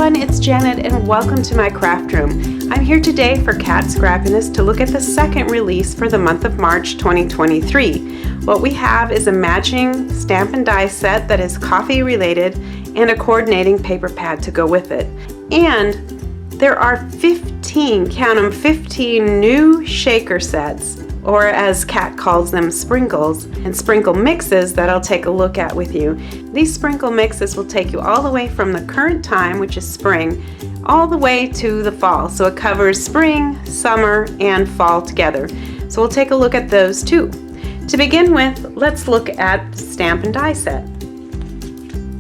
everyone, it's Janet and welcome to my craft room. I'm here today for Kat Scrappiness to look at the second release for the month of March 2023. What we have is a matching stamp and die set that is coffee related and a coordinating paper pad to go with it. And there are 15, count them, 15 new shaker sets, or as Kat calls them, sprinkles, and sprinkle mixes that I'll take a look at with you. These sprinkle mixes will take you all the way from the current time, which is spring, all the way to the fall. So it covers spring, summer, and fall together. So we'll take a look at those too. To begin with, let's look at stamp and die set.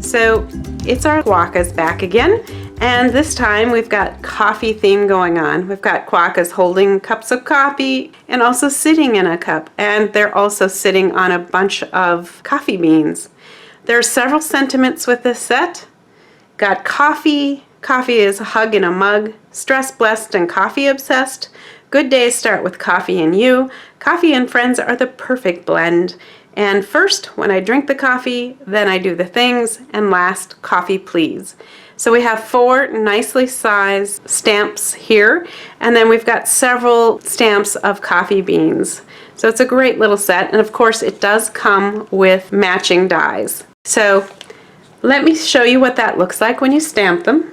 So it's our Quokkas back again. And this time we've got coffee theme going on. We've got Quokkas holding cups of coffee and also sitting in a cup. And they're also sitting on a bunch of coffee beans. There are several sentiments with this set. Got coffee. Coffee is a hug in a mug. Stress blessed and coffee obsessed. Good days start with coffee and you. Coffee and friends are the perfect blend. And first, when I drink the coffee, then I do the things, and last, coffee please. So we have 4 nicely sized stamps here, and then we've got several stamps of coffee beans. So it's a great little set, and of course it does come with matching dies. So let me show you what that looks like when you stamp them.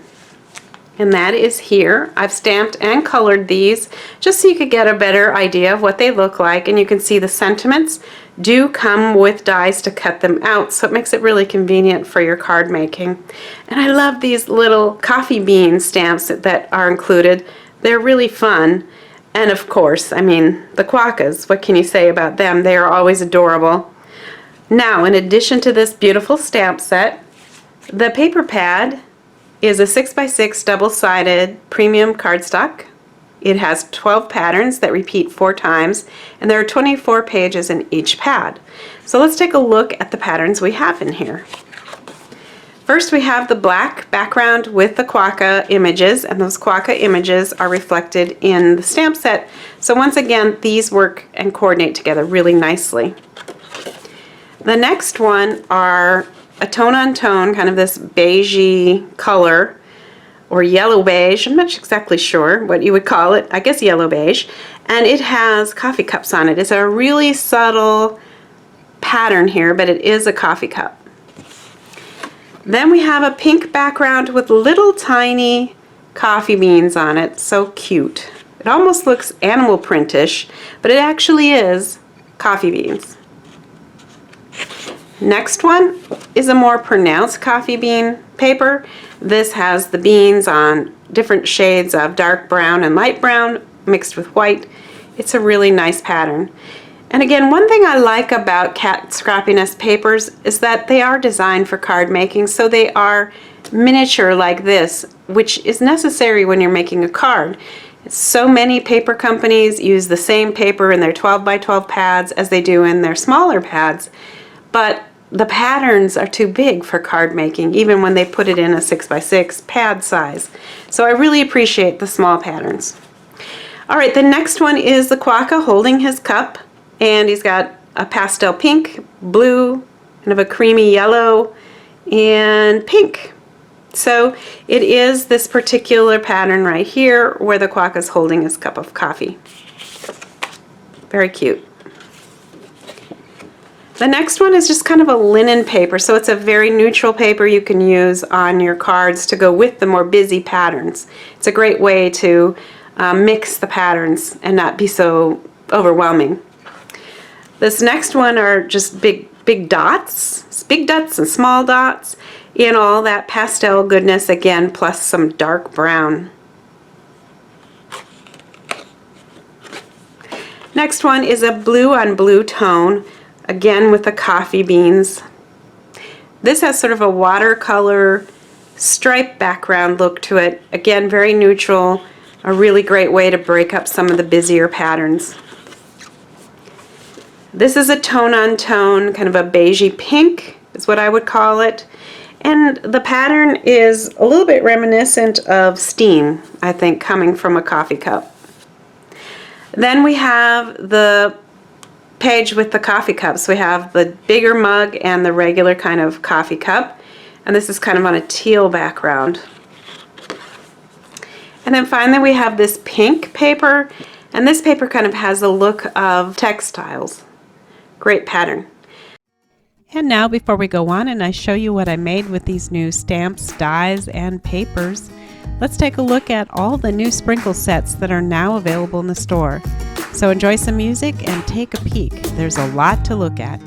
And that is here. I've stamped and colored these just so you could get a better idea of what they look like, and you can see the sentiments do come with dies to cut them out, so it makes it really convenient for your card making. And I love these little coffee bean stamps that are included. They're really fun. And of course, I mean, the Quokkas, what can you say about them? They are always adorable. Now, in addition to this beautiful stamp set, the paper pad is a 6x6 double-sided premium cardstock. It has 12 patterns that repeat 4 times, and there are 24 pages in each pad. So let's take a look at the patterns we have in here. First, we have the black background with the Quokka images, and those Quokka images are reflected in the stamp set. So once again, these work and coordinate together really nicely. The next one are a tone-on-tone, kind of this beigey color, or yellow beige. I'm not exactly sure what you would call it. I guess yellow beige. And it has coffee cups on it. It's a really subtle pattern here, but it is a coffee cup. Then we have a pink background with little tiny coffee beans on it. So cute. It almost looks animal printish, but it actually is coffee beans. Next one is a more pronounced coffee bean paper. This has the beans on different shades of dark brown and light brown mixed with white. It's a really nice pattern. And again, one thing I like about Kat Scrappiness papers is that they are designed for card making, so they are miniature like this, which is necessary when you're making a card. So many paper companies use the same paper in their 12x12 pads as they do in their smaller pads, but the patterns are too big for card making, even when they put it in a 6x6 pad size. So I really appreciate the small patterns. All right, the next one is the Quokka holding his cup, and he's got a pastel pink, blue, kind of a creamy yellow, and pink. So it is this particular pattern right here where the Quokka's holding his cup of coffee. Very cute. The next one is just kind of a linen paper, so it's a very neutral paper you can use on your cards to go with the more busy patterns. It's a great way to mix the patterns and not be so overwhelming. This next one are just big dots, big dots and small dots in all that pastel goodness again, plus some dark brown. Next one is a blue on blue tone, again with the coffee beans. This has sort of a watercolor stripe background look to it. Again, very neutral, a really great way to break up some of the busier patterns. This is a tone-on-tone, kind of a beigey pink is what I would call it. And the pattern is a little bit reminiscent of steam, I think, coming from a coffee cup. Then we have the page with the coffee cups. We have the bigger mug and the regular kind of coffee cup, and this is kind of on a teal background. And then finally we have this pink paper, and this paper kind of has a look of textiles. Great pattern. And now before we go on and I show you what I made with these new stamps, dies, and papers, let's take a look at all the new sprinkle sets that are now available in the store. So enjoy some music and take a peek. There's a lot to look at.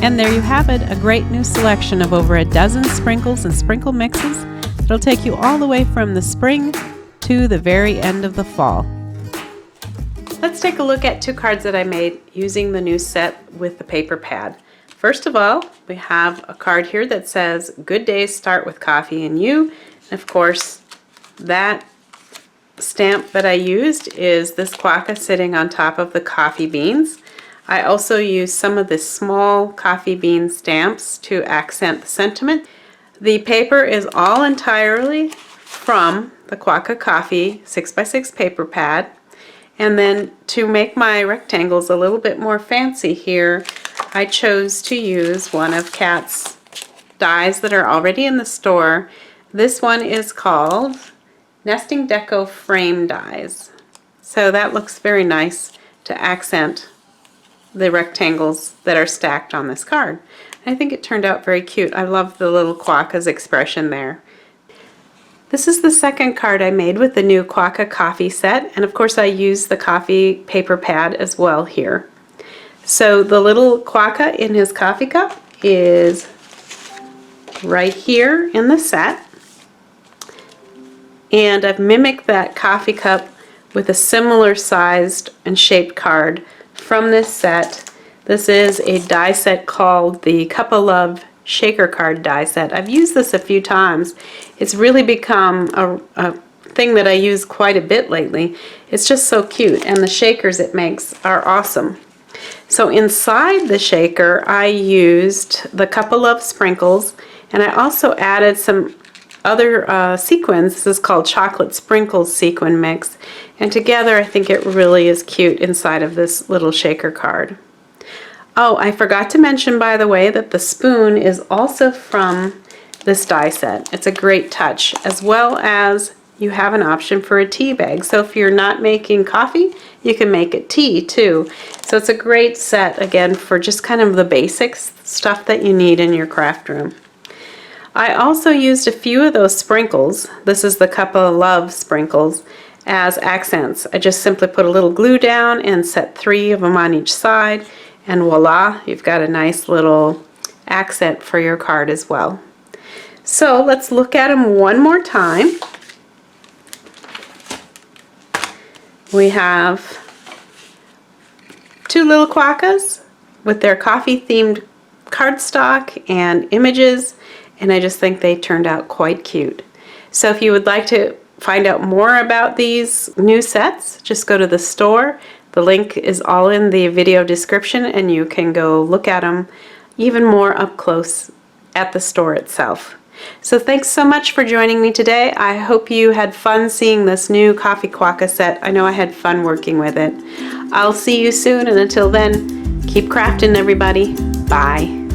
And there you have it, a great new selection of over a dozen sprinkles and sprinkle mixes that'll take you all the way from the spring to the very end of the fall. Let's take a look at two cards that I made using the new set with the paper pad. First of all, we have a card here that says, "Good days start with coffee and you." And of course, that stamp that I used is this quokka sitting on top of the coffee beans. I also used some of the small coffee bean stamps to accent the sentiment. The paper is all entirely from the Quokka Coffee 6x6 paper pad. And then to make my rectangles a little bit more fancy here, I chose to use one of Kat's dies that are already in the store. This one is called Nesting Deco Frame Dies. So that looks very nice to accent the rectangles that are stacked on this card. I think it turned out very cute. I love the little quokka's expression there. This is the second card I made with the new Quokka coffee set, and of course I used the coffee paper pad as well here. So the little quokka in his coffee cup is right here in the set, and I've mimicked that coffee cup with a similar sized and shaped card from this set. This is a die set called the Cup of Love Shaker Card die set. I've used this a few times. It's really become a thing that I use quite a bit lately. It's just so cute, and the shakers it makes are awesome. So inside the shaker I used the Cup of Love sprinkles, and I also added some other sequins. This is called Chocolate Sprinkles Sequin Mix, and together I think it really is cute inside of this little shaker card. Oh, I forgot to mention, by the way, that the spoon is also from this die set. It's a great touch, as well as you have an option for a tea bag. So if you're not making coffee, you can make it tea too. So it's a great set, again, for just kind of the basics, stuff that you need in your craft room. I also used a few of those sprinkles. This is the Cup of Love sprinkles as accents. I just simply put a little glue down and set 3 of them on each side, and voila, you've got a nice little accent for your card as well. So let's look at them one more time. We have 2 little quokkas with their coffee themed cardstock and images, and I just think they turned out quite cute. So if you would like to find out more about these new sets, just go to the store. The link is all in the video description, and you can go look at them even more up close at the store itself. So thanks so much for joining me today. I hope you had fun seeing this new Coffee Quokka set. I know I had fun working with it. I'll see you soon, and until then, keep crafting, everybody. Bye.